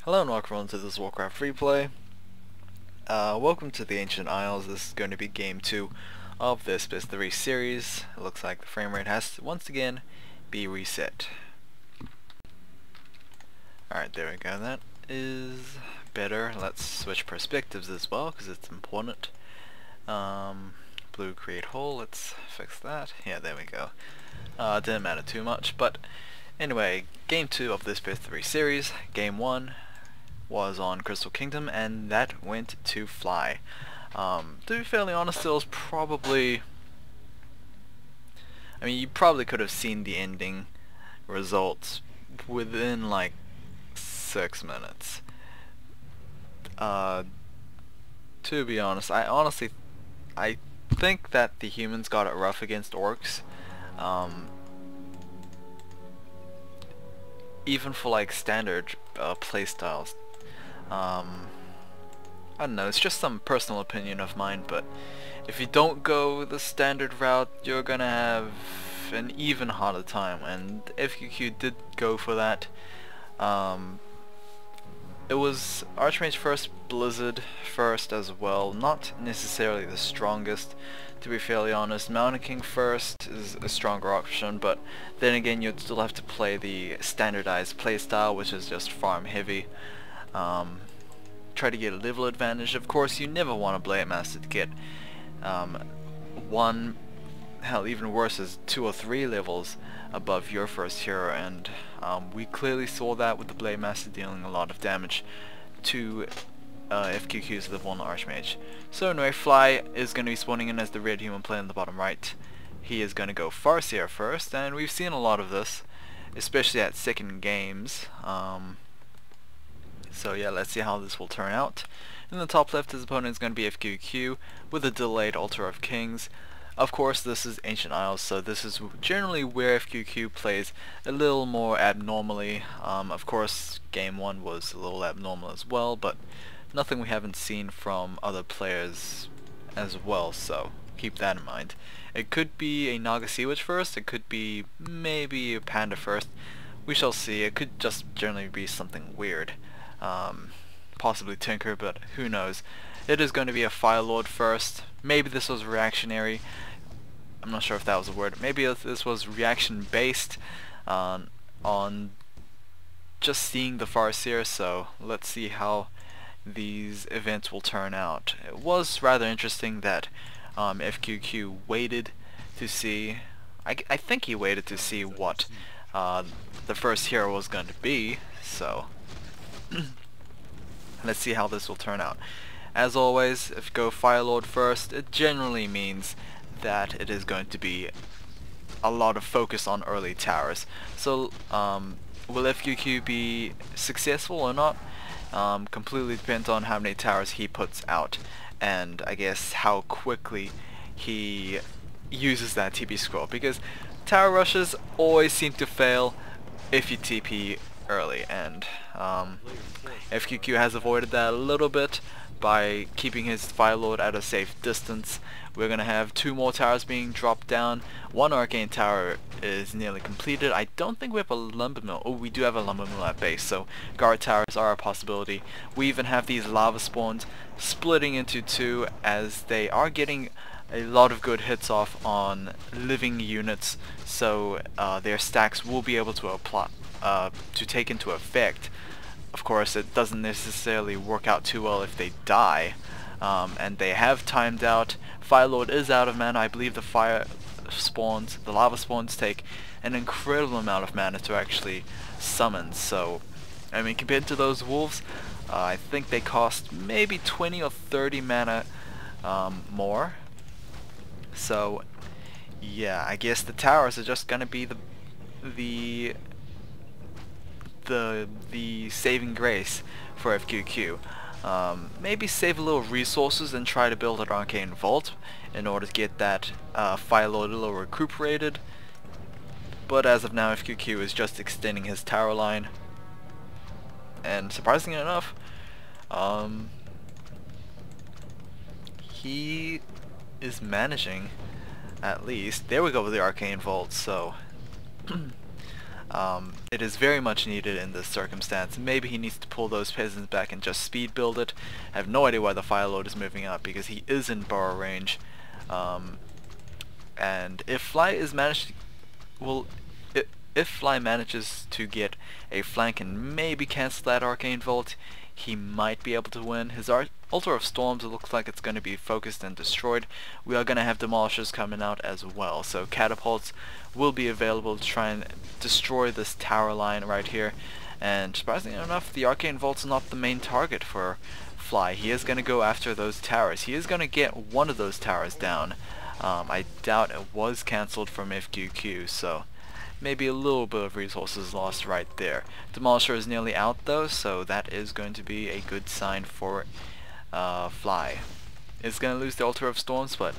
Hello and welcome to this Warcraft replay. Welcome to the Ancient Isles. This is going to be game 2 of this WC3 series. It looks like the frame rate has to once again be reset. Alright, there we go. That is better. Let's switch perspectives as well because it's important. Blue create hole, let's fix that. Yeah, there we go. Didn't matter too much, but anyway, game 2 of this WC3 series. Game 1 was on Crystal Kingdom, and that went to fly. To be fairly honest, it was probably... I mean, you probably could have seen the ending results within like 6 minutes. To be honest, I think that the humans got it rough against orcs. Even for like standard playstyles. I don't know, it's just some personal opinion of mine, but if you don't go the standard route, you're gonna have an even harder time, and FQQ did go for that. It was Archmage first, Blizzard first as well, not necessarily the strongest, to be fairly honest. Mountain King first is a stronger option, but then again you'd still have to play the standardized playstyle, which is just farm heavy. Try to get a level advantage. Of course, you never want a Blade Master to get one, hell, even worse is 2 or 3 levels above your first hero, and we clearly saw that with the Blade Master dealing a lot of damage to FQQ's level 1 Archmage. So anyway, Fly is going to be spawning in as the red human player in the bottom right. He is going to go Farseer first, and we've seen a lot of this, especially at second games. So yeah, let's see how this will turn out. In the top left, his opponent is going to be FQQ with a delayed Altar of Kings. Of course, this is Ancient Isles, so this is generally where FQQ plays a little more abnormally. Of course, game 1 was a little abnormal as well, but nothing we haven't seen from other players as well, so keep that in mind. It could be a Naga Sea Witch first, it could be maybe a Panda first. We shall see. It could just generally be something weird. Possibly Tinker, but who knows. It is going to be a Fire Lord first. Maybe this was reactionary. I'm not sure if that was a word. Maybe this was reaction based on just seeing the Farseer, so let's see how these events will turn out. It was rather interesting that FQQ waited to see, I think he waited to see what the first hero was going to be, so let's see how this will turn out. As always, if you go Fire Lord first, it generally means that it is going to be a lot of focus on early towers. So will FQQ be successful or not? Completely depends on how many towers he puts out, and I guess how quickly he uses that TP scroll, because tower rushes always seem to fail if you TP early, and FQQ has avoided that a little bit by keeping his Fire Lord at a safe distance. We're gonna have 2 more towers being dropped down. 1 Arcane Tower is nearly completed. I don't think we have a Lumber Mill. Oh, we do have a Lumber Mill at base, so guard towers are a possibility. We even have these lava spawns splitting into 2, as they are getting a lot of good hits off on living units, so their stacks will be able to apply to take into effect. Of course, it doesn't necessarily work out too well if they die, and they have timed out. Fire Lord is out of mana. I believe the lava spawns take an incredible amount of mana to actually summon, so I mean, compared to those wolves, I think they cost maybe 20 or 30 mana more. So yeah, I guess the towers are just gonna be the saving grace for FQQ. Maybe save a little resources and try to build an Arcane Vault in order to get that Fire Lord a little recuperated. But as of now, FQQ is just extending his tower line, and surprisingly enough, he is managing, at least. There we go with the Arcane Vault, so It is very much needed in this circumstance. Maybe he needs to pull those peasants back and just speed build it. I have no idea why the Fire Lord is moving up, because he is in burrow range. And if Fly is managed, well, if Fly manages to get a flank and maybe cancel that Arcane Volt, he might be able to win. His Altar of Storms, it looks like it's going to be focused and destroyed. We are going to have Demolishers coming out as well, so Catapults will be available to try and destroy this tower line right here. And surprisingly enough, the Arcane Volt's not the main target for Fly. He is going to go after those towers. He is going to get one of those towers down. I doubt it was cancelled from FQQ, so maybe a little bit of resources lost right there. Demolisher is nearly out though, so that is going to be a good sign for Fly. It's going to lose the Altar of Storms, but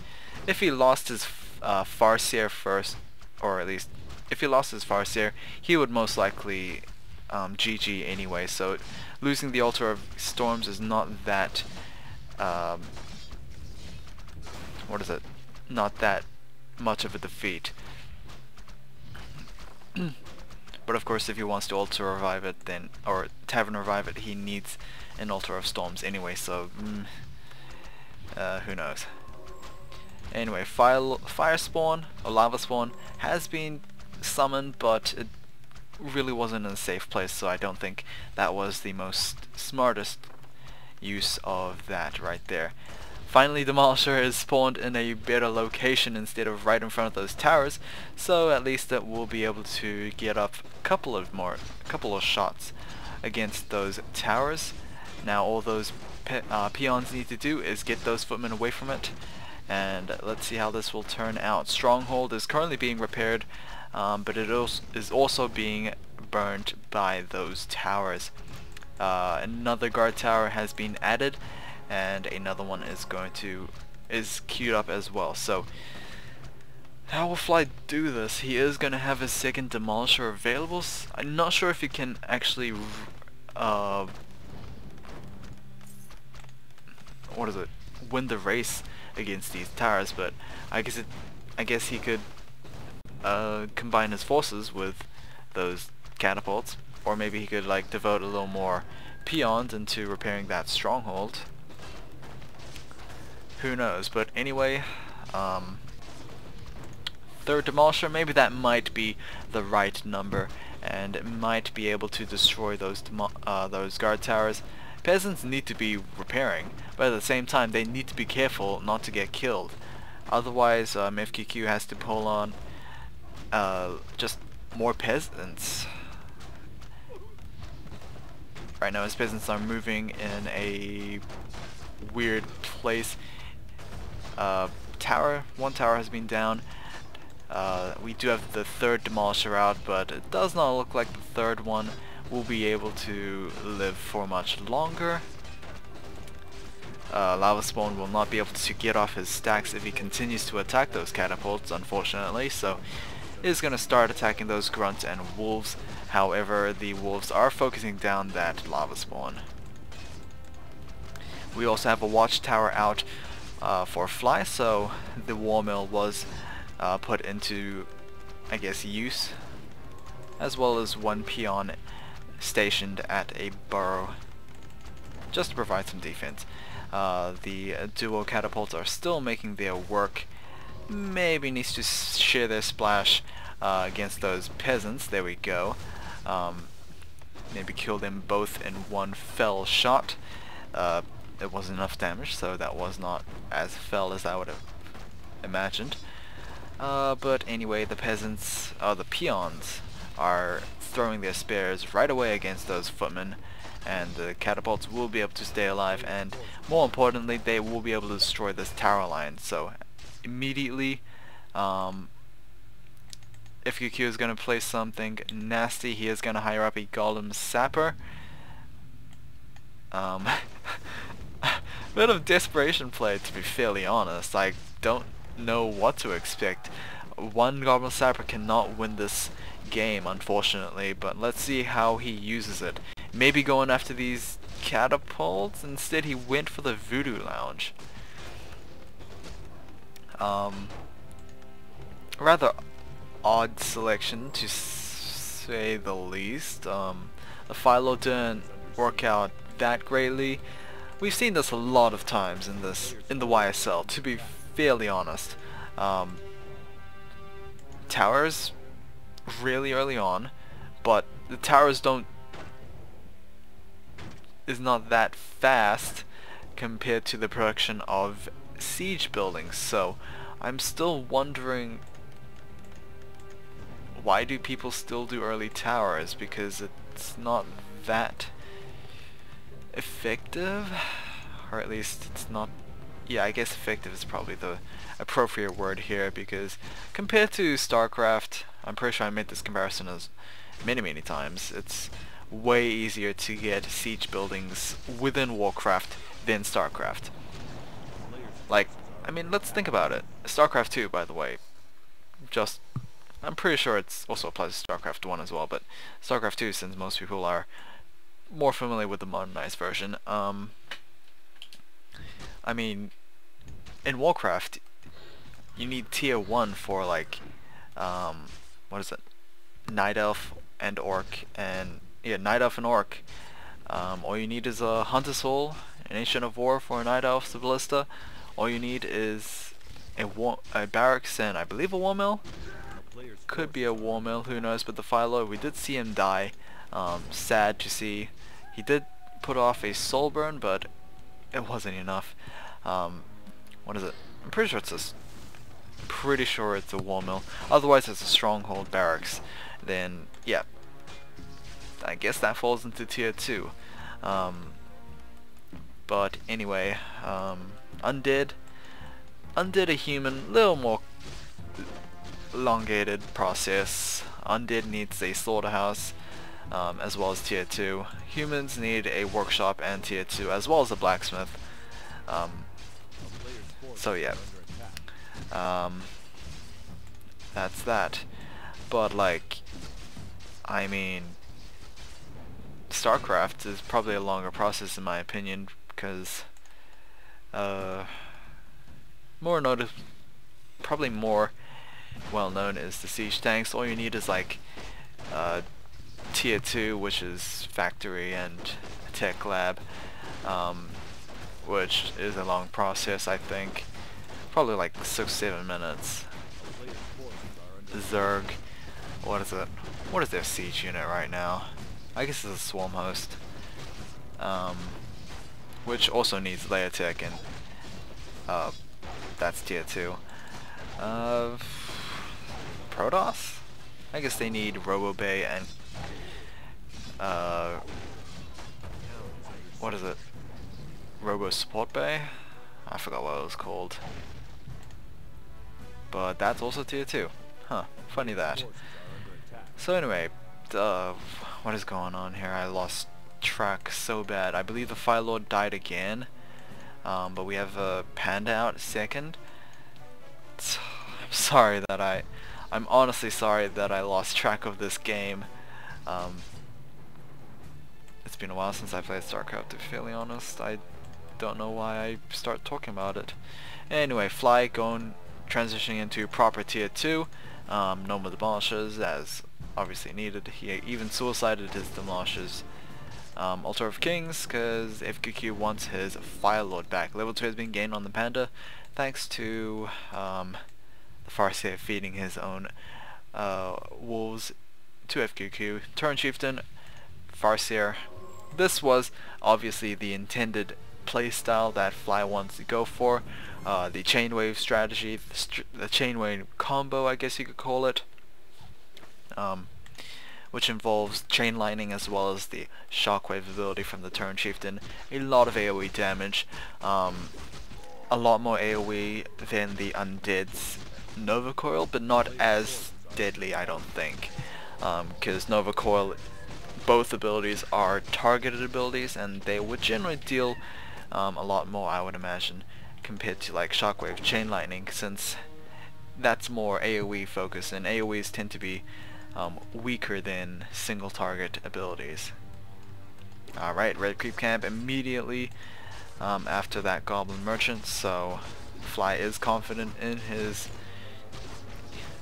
if he lost his Farseer first, or at least if he lost his Farseer, he would most likely GG anyway, so losing the Altar of Storms is not that not that much of a defeat. But of course, if he wants to Altar Revive it, then, or Tavern Revive it, he needs an Altar of Storms anyway, so who knows. Anyway, Fire Spawn, or Lava Spawn, has been summoned, but it really wasn't in a safe place, so I don't think that was the most smartest use of that right there. Finally, Demolisher is spawned in a better location instead of right in front of those towers, so at least it will be able to get up a couple of shots against those towers. Now all those peons need to do is get those footmen away from it, and let's see how this will turn out. Stronghold is currently being repaired, but it is also being burned by those towers. Another guard tower has been added, and another one is queued up as well. So how will Fly do this? He is going to have his second Demolisher available. I'm not sure if he can actually win the race against these towers, but I guess he could combine his forces with those catapults, or maybe he could like devote a little more peons into repairing that stronghold. Who knows? But anyway, third Demolisher, maybe that might be the right number, and it might be able to destroy those guard towers. Peasants need to be repairing, but at the same time they need to be careful not to get killed. Otherwise, FQQ has to pull on just more peasants. Right now his peasants are moving in a weird place. One tower has been down. We do have the third Demolisher out, but it does not look like the third one will be able to live for much longer. Lava Spawn will not be able to get off his stacks if he continues to attack those catapults, unfortunately, so is going to start attacking those grunts and wolves. However, the wolves are focusing down that Lava Spawn. We also have a watchtower out for Fly, so the war mill was put into, I guess, use, as well as one peon stationed at a burrow just to provide some defense. The duo catapults are still making their work. Maybe needs to share their splash against those peasants. There we go. Maybe kill them both in one fell shot. It wasn't enough damage, so that was not as fell as I would have imagined. But anyway, the peons are throwing their spears right away against those footmen, and the catapults will be able to stay alive, and more importantly, they will be able to destroy this tower line. So immediately, FQQ is going to play something nasty. He is going to hire up a Golem Sapper. Bit of desperation play, to be fairly honest. I don't know what to expect. One Goblin Sapper cannot win this game, unfortunately, but let's see how he uses it. Maybe going after these catapults. Instead he went for the Voodoo Lounge. Rather odd selection to say the least. The Philo didn't work out that greatly. We've seen this a lot of times in the YSL, to be fairly honest. Towers really early on, but the towers is not that fast compared to the production of siege buildings. So I'm still wondering, why do people still do early towers? Because it's not that effective, or at least it's not. Yeah, I guess effective is probably the appropriate word here, because compared to StarCraft, I'm pretty sure I made this comparison as many times, it's way easier to get siege buildings within Warcraft than StarCraft. Like, I mean, let's think about it. StarCraft 2, by the way, I'm pretty sure it also applies to StarCraft 1 as well, but StarCraft 2, since most people are more familiar with the modernized version, I mean, in Warcraft, you need tier 1 for, like, what is it? Night Elf and Orc, and yeah, Night Elf and Orc. All you need is a Hunter Soul, an Ancient of War for a Night Elf, the Ballista. All you need is a Barracks and I believe a War Mill. Could be a War Mill, who knows, but the Philo, we did see him die. Sad to see. He did put off a Soul Burn, but it wasn't enough. What is it? I'm pretty sure it's a War Mill. Otherwise it's a Stronghold Barracks. Then, yeah, I guess that falls into tier 2. But anyway, Undead a human, little more elongated process. Undead needs a slaughterhouse, as well as tier 2. Humans need a workshop and tier 2, as well as a blacksmith. So yeah, that's that. But like, I mean, StarCraft is probably a longer process in my opinion, because probably more well known is the siege tanks. All you need is like tier 2, which is factory and tech lab, which is a long process. I think probably like 6-7 minutes. Zerg, what is it? What is their siege unit right now? I guess it's a swarm host, which also needs layer tech, and that's tier 2. Protoss? I guess they need Robo Bay and what is it? Robo Support Bay? I forgot what it was called. But that's also tier 2. Huh, funny that. So anyway, what is going on here? I lost track so bad. I believe the Fire Lord died again, but we have a Panda out second. I'm honestly sorry that I lost track of this game. It's been a while since I played StarCraft, to be fairly honest. I don't know why I start talking about it. Anyway, Fly transitioning into proper tier 2. No more demolishers, as obviously needed. He even suicided his demolishers. Altar of Kings, because FQQ wants his Fire Lord back. Level 2 has been gained on the Panda, thanks to the Farseer feeding his own wolves to FQQ. Turn Chieftain, Farseer. This was obviously the intended playstyle that Fly wants to go for. The chainwave strategy, the chainwave combo, I guess you could call it, which involves chain lightning as well as the shockwave ability from the Turn Chieftain. A lot of AoE damage, a lot more AoE than the Undead's Nova Coil, but not as deadly, I don't think, because Nova Coil, both abilities are targeted abilities, and they would generally deal a lot more, I would imagine, compared to like Shockwave, Chain Lightning, since that's more AoE focused, and AoEs tend to be weaker than single target abilities. Alright, Red Creep Camp immediately after that Goblin Merchant, so Fly is confident in his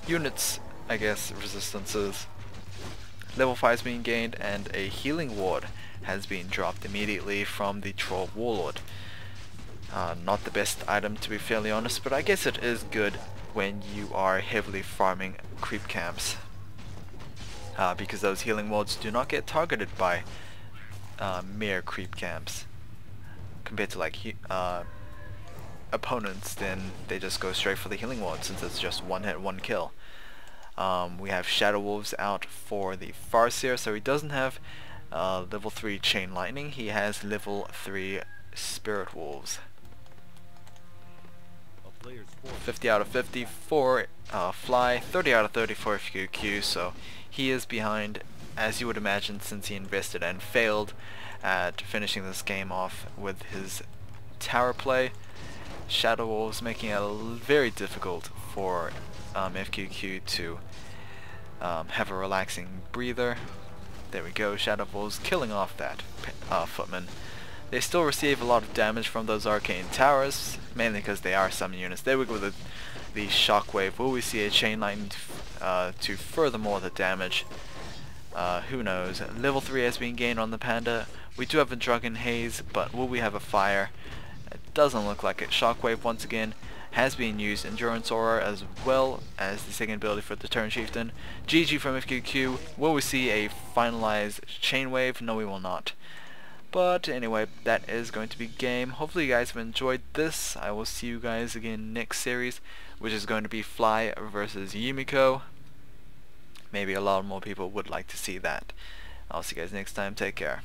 units, I guess, resistances. level 5 has been gained, and a healing ward has been dropped immediately from the Troll Warlord. Not the best item, to be fairly honest, but I guess it is good when you are heavily farming creep camps, because those healing wards do not get targeted by mere creep camps compared to like opponents. Then they just go straight for the healing ward since it's just one hit, one kill. We have Shadow Wolves out for the Farseer, so he doesn't have level 3 Chain Lightning, he has level 3 Spirit Wolves. 50 out of 50 for Fly, 30 out of 30 for FQQ, so he is behind, as you would imagine, since he invested and failed at finishing this game off with his tower play. Shadow Wolves making it very difficult for FQQ to have a relaxing breather. There we go, Shadow Wolves killing off that footman. They still receive a lot of damage from those arcane towers, mainly because they are summon units. There we go with the shockwave. Will we see a chain lightning to furthermore the damage? Who knows. Level 3 has been gained on the panda. We do have a drunken haze, but will we have a fire? It doesn't look like it. Shockwave once again has been used. Endurance Aura as well as the second ability for the Turn Chieftain. GG from FQQ. Will we see a finalized chain wave? No, we will not. But anyway, that is going to be game. Hopefully you guys have enjoyed this. I will see you guys again next series, which is going to be Fly versus Yumiko. Maybe a lot more people would like to see that. I'll see you guys next time. Take care.